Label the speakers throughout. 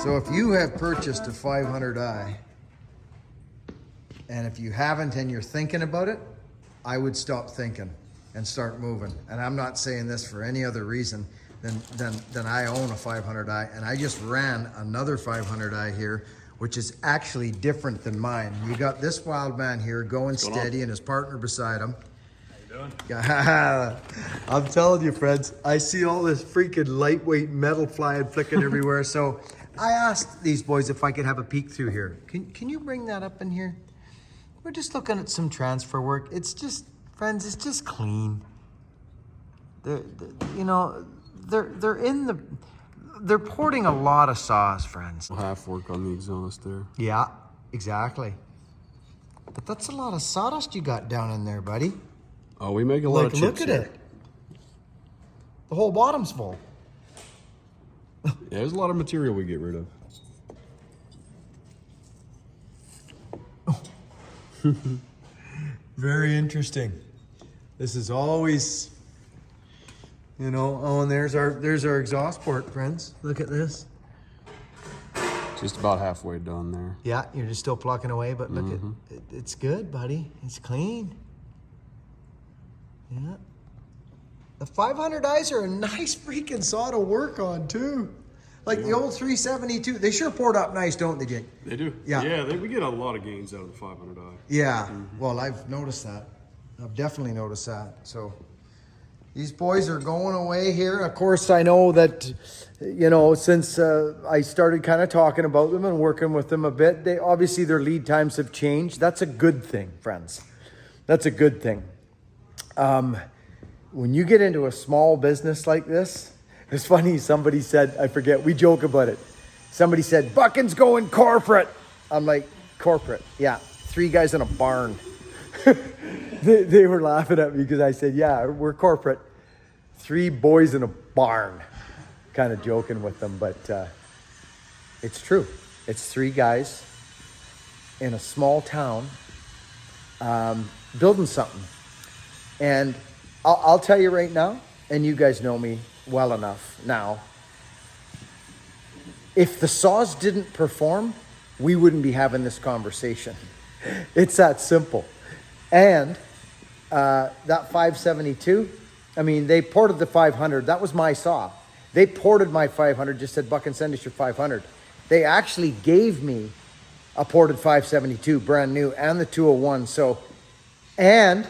Speaker 1: So if you have purchased a 500i, and if you haven't and you're thinking about it, I would stop thinking and start moving. And I'm not saying this for any other reason than I own a 500i, and I just ran another 500i here, which is actually different than mine. You got this wild man here going steady and his partner beside him. I'm telling you, friends, I see all this freaking lightweight metal flying, flicking everywhere. So I asked these boys if I could have a peek through here. Can you bring that up in here? We're just looking at some transfer work. It's just, friends, it's just clean. They're porting a lot of sauce, friends.
Speaker 2: Half work on the exhaust there.
Speaker 1: Yeah, exactly. But that's a lot of sawdust you got down in there, buddy.
Speaker 2: Oh, we make a lot of chips.
Speaker 1: Look at it. The whole bottom's full.
Speaker 2: Yeah, there's a lot of material we get rid of.
Speaker 1: Very interesting. This is always, you know, oh, and there's our exhaust port, friends. Look at this.
Speaker 2: Just about halfway done there.
Speaker 1: Yeah, you're just still plucking away, but look at it, it's good, buddy. It's clean. Yeah. The 500i's are a nice freaking saw to work on too. Like the old 372, they sure poured up nice, don't they, Jake?
Speaker 2: They do.
Speaker 1: Yeah.
Speaker 2: Yeah, we get a lot of gains out of the 500i.
Speaker 1: Yeah, well, I've noticed that. I've definitely noticed that. So these boys are going away here. Of course, I know that, you know, since I started kind of talking about them and working with them a bit, obviously their lead times have changed. That's a good thing, friends. That's a good thing. When you get into a small business like this, it's funny, somebody said, I forget, we joke about it. Somebody said, Buckin's going corporate. I'm like, corporate? Yeah, 3 guys in a barn. they were laughing at me because I said, yeah, we're corporate. 3 boys in a barn. Kind of joking with them, but it's true. It's 3 guys in a small town building something. And I'll tell you right now, and you guys know me well enough now, if the saws didn't perform, we wouldn't be having this conversation. It's that simple. And that 572, I mean, they ported the 500. That was my saw. They ported my 500, just said, Buck, and send us your 500. They actually gave me a ported 572, brand new, and the 201. So, and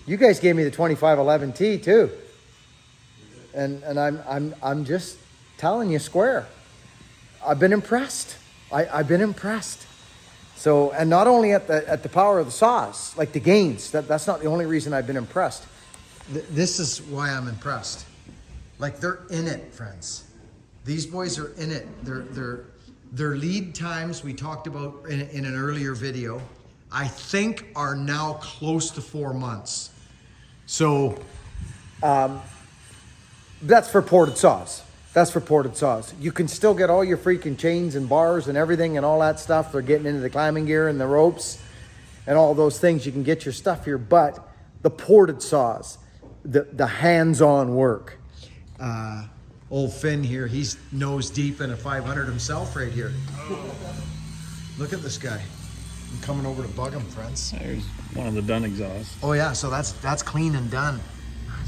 Speaker 1: you guys gave me the 2511T too. And I'm just telling you square. I've been impressed. I've been impressed. So, and not only at the power of the saws, like the gains. That's not the only reason I've been impressed. This is why I'm impressed. Like, they're in it, friends. These boys are in it. Their lead times we talked about in an earlier video, I think are now close to 4 months. So, that's for ported saws. That's for ported saws. You can still get all your freaking chains and bars and everything and all that stuff. They're getting into the climbing gear and the ropes and all those things. You can get your stuff here, but the ported saws, the hands-on work. Old Finn here, he's nose deep in a 500 himself right here. Look at this guy. I'm coming over to bug him, friends.
Speaker 3: There's one of the done exhausts.
Speaker 1: Oh yeah, so that's clean and done.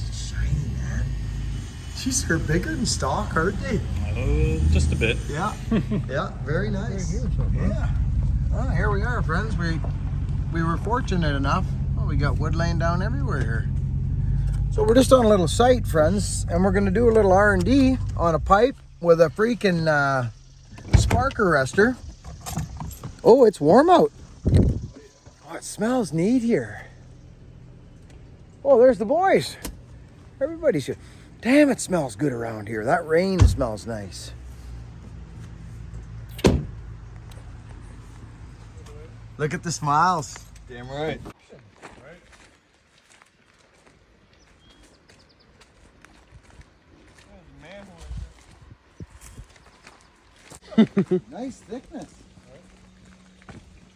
Speaker 1: It's shiny, man. Jeez, they're bigger than stock, aren't they?
Speaker 3: Just a bit.
Speaker 1: Yeah, yeah, very nice. Yeah. Well, here we are, friends. We were fortunate enough. Well, we got wood laying down everywhere here. So we're just on a little site, friends, and we're gonna do a little R&D on a pipe with a freaking spark arrestor. Oh, it's warm out. Oh, it smells neat here. Oh, there's the boys. Everybody's here. Damn, it smells good around here. That rain smells nice. Look at the smiles.
Speaker 2: Damn right.
Speaker 1: Nice thickness.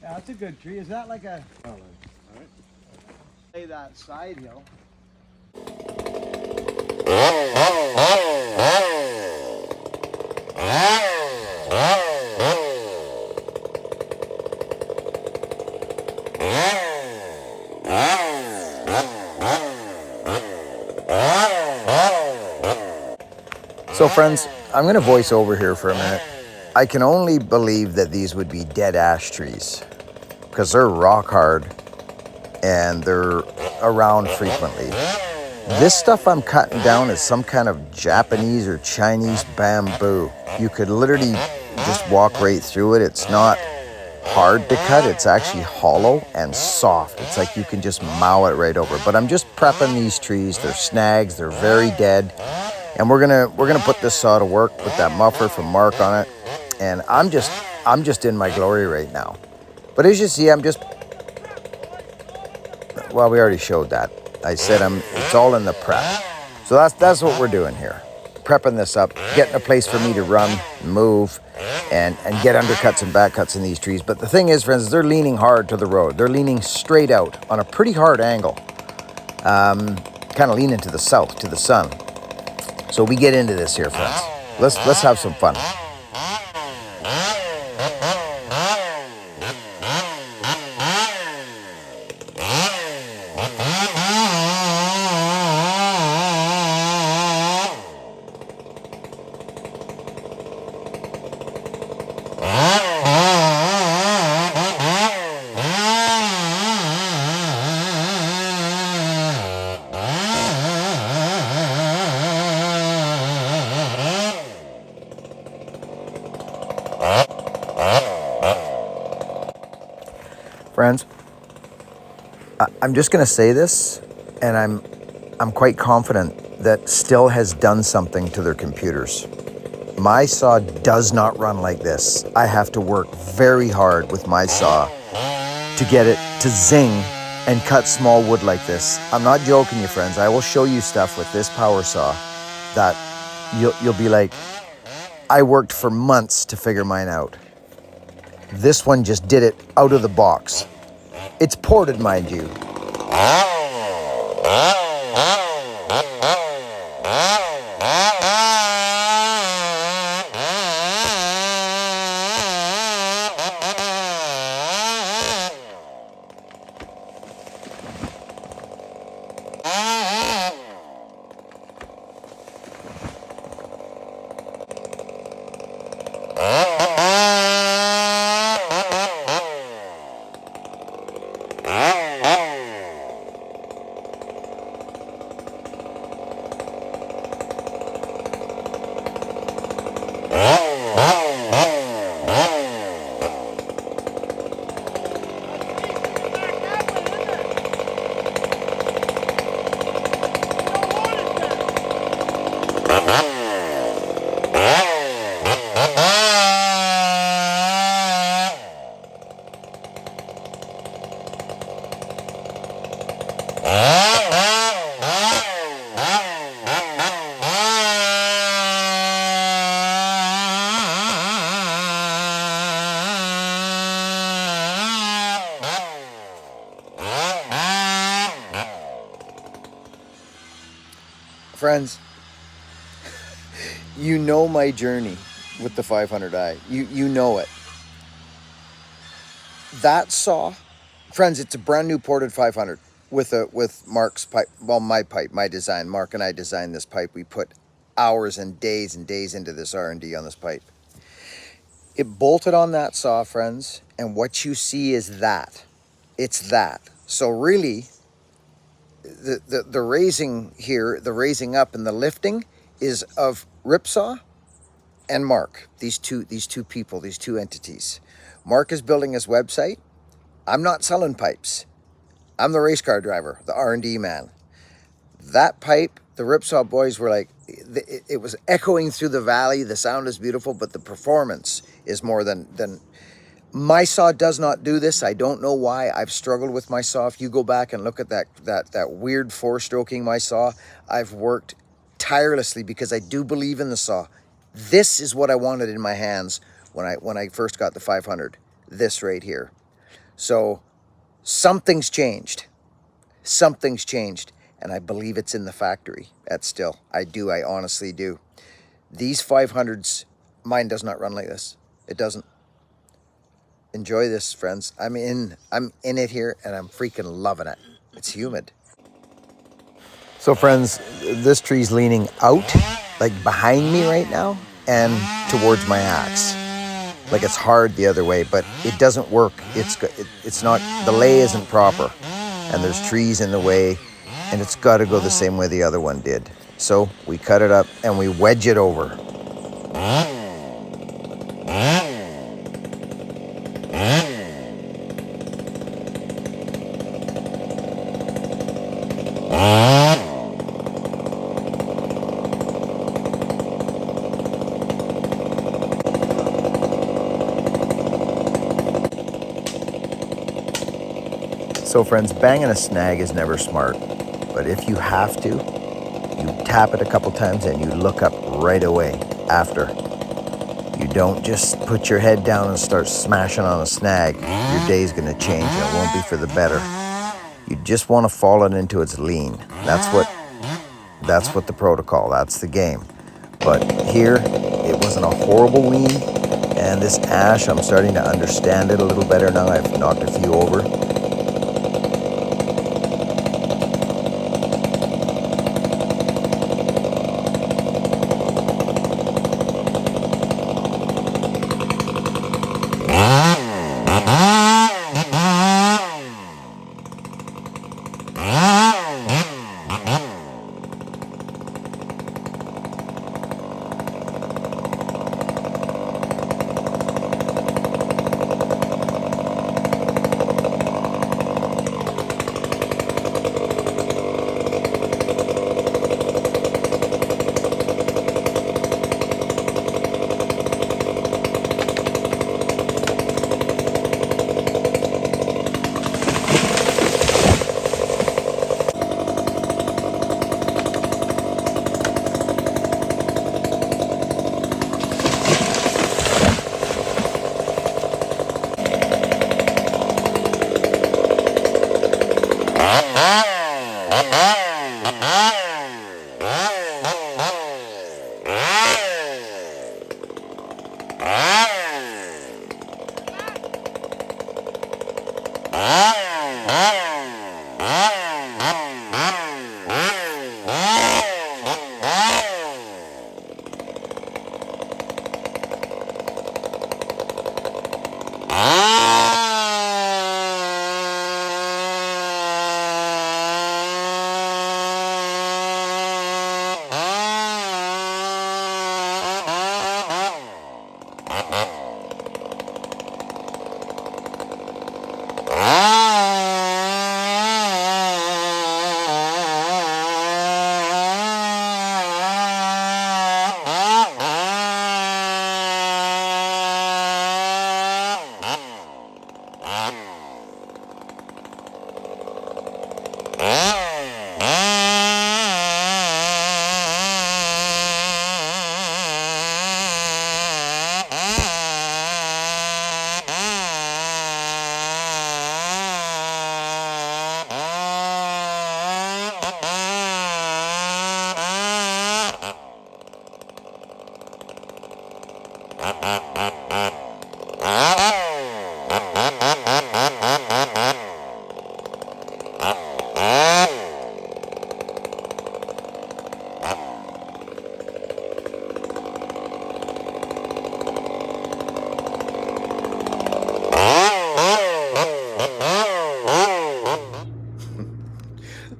Speaker 1: Yeah, that's a good tree. Is that like a...
Speaker 2: All right.
Speaker 1: Lay that side hill. So friends, I'm going to voice over here for a minute. I can only believe that these would be dead ash trees because they're rock hard and they're around frequently. This stuff I'm cutting down is some kind of Japanese or Chinese bamboo. You could literally just walk right through it. It's not hard to cut. It's actually hollow and soft. It's like you can just mow it right over. But I'm just prepping these trees. They're snags. They're very dead. And we're gonna put this saw to work with that muffler from Mark on it. And I'm just in my glory right now. But as you see, well, we already showed that. I said it's all in the prep. So that's what we're doing here. Prepping this up, getting a place for me to run, move, and get undercuts and backcuts in these trees. But the thing is, friends, they're leaning hard to the road. They're leaning straight out on a pretty hard angle. Kind of leaning to the south, to the sun. So we get into this here, friends. Let's have some fun. Friends, I'm just going to say this, and I'm quite confident that Stihl has done something to their computers. My saw does not run like this. I have to work very hard with my saw to get it to zing and cut small wood like this. I'm not joking you, friends. I will show you stuff with this power saw that you'll be like, I worked for months to figure mine out. This one just did it out of the box. It's ported, mind you. Friends, you know my journey with the 500i. You know it. That saw, friends, it's a brand new ported 500 with Mark's pipe. Well, my pipe, my design. Mark and I designed this pipe. We put hours and days into this R&D on this pipe. It bolted on that saw, friends, and what you see is that. It's that. So really, the raising here, the raising up and the lifting is of Ripsaw and Mark. These two people, these two entities. Mark is building his website. I'm not selling pipes. I'm the race car driver, the R&D man. That pipe, the Ripsaw boys were like, it was echoing through the valley. The sound is beautiful, but the performance is more than my saw does not do this. I don't know why. I've struggled with my saw. If you go back and look at that weird four-stroking my saw, I've worked tirelessly because I do believe in the saw. This is what I wanted in my hands when I first got the 500. This right here. So something's changed. Something's changed, and I believe it's in the factory at Stihl. I honestly do. These 500s, mine does not run like this. It doesn't. Enjoy this, friends. I'm in it here, and I'm freaking loving it. It's humid. So friends, this tree's leaning out.
Speaker 4: like behind me right now and towards my axe. Like it's hard the other way, but it doesn't work. It's not, the lay isn't proper, and there's trees in the way, and it's got to go the same way the other one did. So we cut it up and we wedge it over. So friends, banging a snag is never smart, but if you have to, you tap it a couple times and you look up right away after. You don't just put your head down and start smashing on a snag. Your day's gonna change and it won't be for the better. You just want to fall it into its lean. That's what the protocol, that's the game. But here, it wasn't a horrible lean, and this ash, I'm starting to understand it a little better now. I've knocked a few over.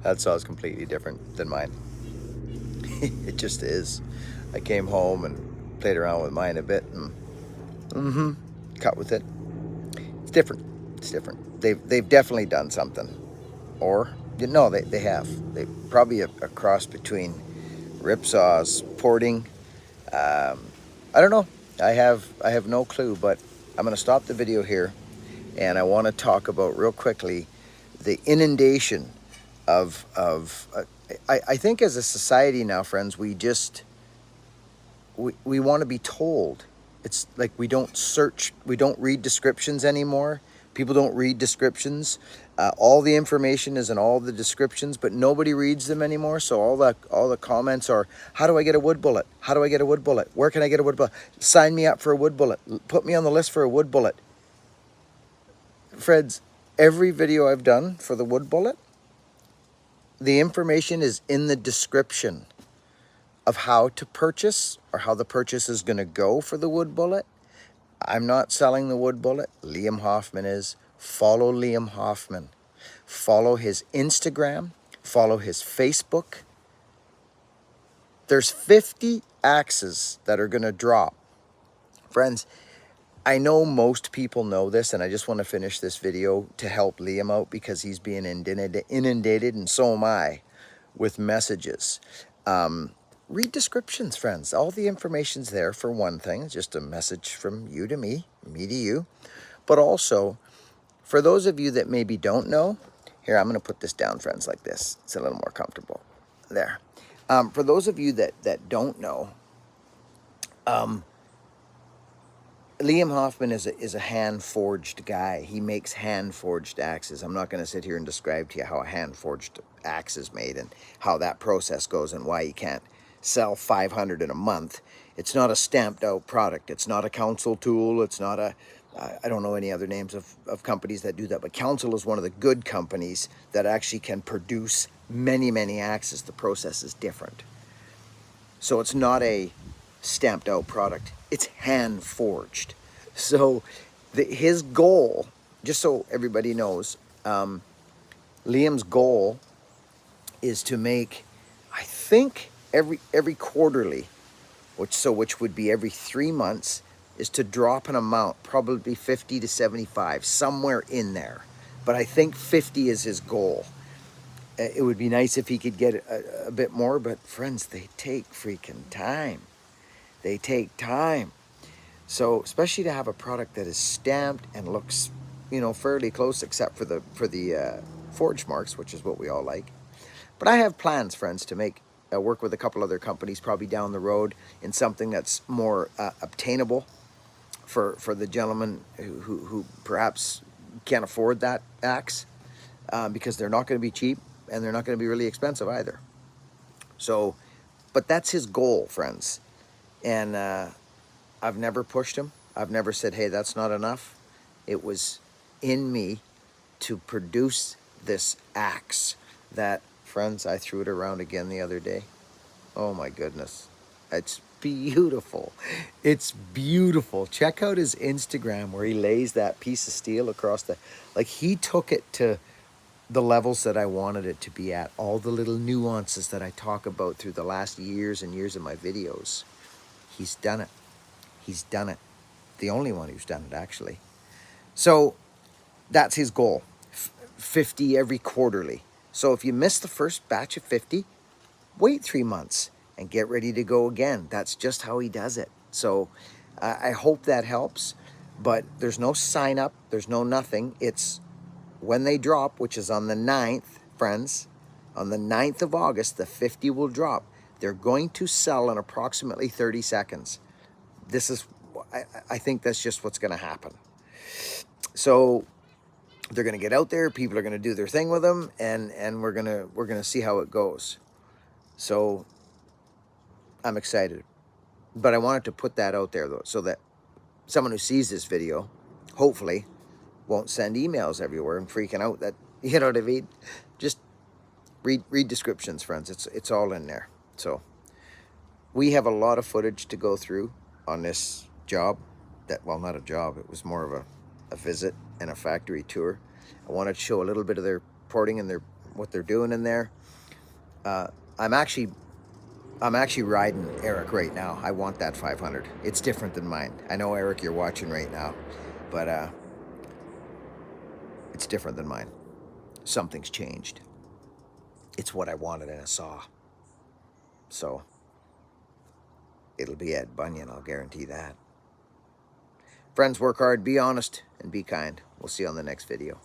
Speaker 4: That saw is completely different than mine. It just is. I came home and played around with mine a bit and cut with it. It's different. It's different. They've definitely done something. Or, no, they have. They probably a cross between ripsaws, porting. I don't know. I have no clue, but I'm going to stop the video here, and I want to talk about real quickly the inundation of I think as a society now, friends, we want to be told. It's like we don't search, we don't read descriptions anymore. People don't read descriptions. All the information is in all the descriptions, but nobody reads them anymore. So all the comments are, how do I get a wood bullet? How do I get a wood bullet? Where can I get a wood bullet? Sign me up for a wood bullet. Put me on the list for a wood bullet. Friends, every video I've done for the wood bullet, the information is in the description. of how to purchase or how the purchase is going to go for the wood bullet. I'm not selling the wood bullet. Liam Hoffman is. Follow Liam Hoffman. Follow his Instagram. Follow his Facebook. There's 50 axes that are going to drop. Friends, I know most people know this, and I just want to finish this video to help Liam out because he's being inundated, and so am I, with messages. Read descriptions, friends. All the information's there for one thing. It's just a message from you to me to you. But also, for those of you that maybe don't know, here, I'm going to put this down, friends, like this. It's a little more comfortable. There. For those of you that don't know, Liam Hoffman is a hand-forged guy. He makes hand-forged axes. I'm not going to sit here and describe to you how a hand-forged axe is made and how that process goes and why you can't sell 500 in a month. It's not a stamped-out product. It's not a Council tool. It's not a... I don't know any other names of companies that do that, but Council is one of the good companies that actually can produce many, many axes. The process is different. So it's not a stamped out product. It's hand forged. So his goal, just so everybody knows, Liam's goal is to make, I think, every quarterly, which would be every 3 months, is to drop an amount, probably 50 to 75, somewhere in there. But I think 50 is his goal. It would be nice if he could get a bit more, but friends, they take freaking time. They take time. So especially to have a product that is stamped and looks, fairly close, except for the forge marks, which is what we all like. But I have plans, friends, to work with a couple other companies probably down the road in something that's more obtainable for the gentleman who perhaps can't afford that axe, because they're not going to be cheap and they're not going to be really expensive either. So, but that's his goal, friends. And I've never pushed him. I've never said, hey, that's not enough. It was in me to produce this axe that, friends, I threw it around again the other day. Oh my goodness. It's beautiful. It's beautiful. Check out his Instagram where he lays that piece of steel across he took it to the levels that I wanted it to be at. All the little nuances that I talk about through the last years and years of my videos. He's done it. He's done it. The only one who's done it, actually. So that's his goal. 50 every quarterly. So if you miss the first batch of 50, wait 3 months and get ready to go again. That's just how he does it. So I hope that helps. But there's no sign up. There's no nothing. It's when they drop, which is on the 9th, friends. On the 9th of August, the 50 will drop. They're going to sell in approximately 30 seconds. I think that's just what's going to happen. So they're going to get out there. People are going to do their thing with them, and we're gonna see how it goes. So I'm excited, but I wanted to put that out there though, so that someone who sees this video, hopefully, won't send emails everywhere and freaking out that, you know what I mean? Just read descriptions, friends. It's all in there. So we have a lot of footage to go through on this job. Not a job. It was more of a visit and a factory tour. I wanted to show a little bit of their porting and what they're doing in there. I'm actually riding Eric right now. I want that 500. It's different than mine. I know, Eric, you're watching right now, but it's different than mine. Something's changed. It's what I wanted in a saw. So it'll be Ed Bunyan, I'll guarantee that. Friends, work hard, be honest, and be kind. We'll see you on the next video.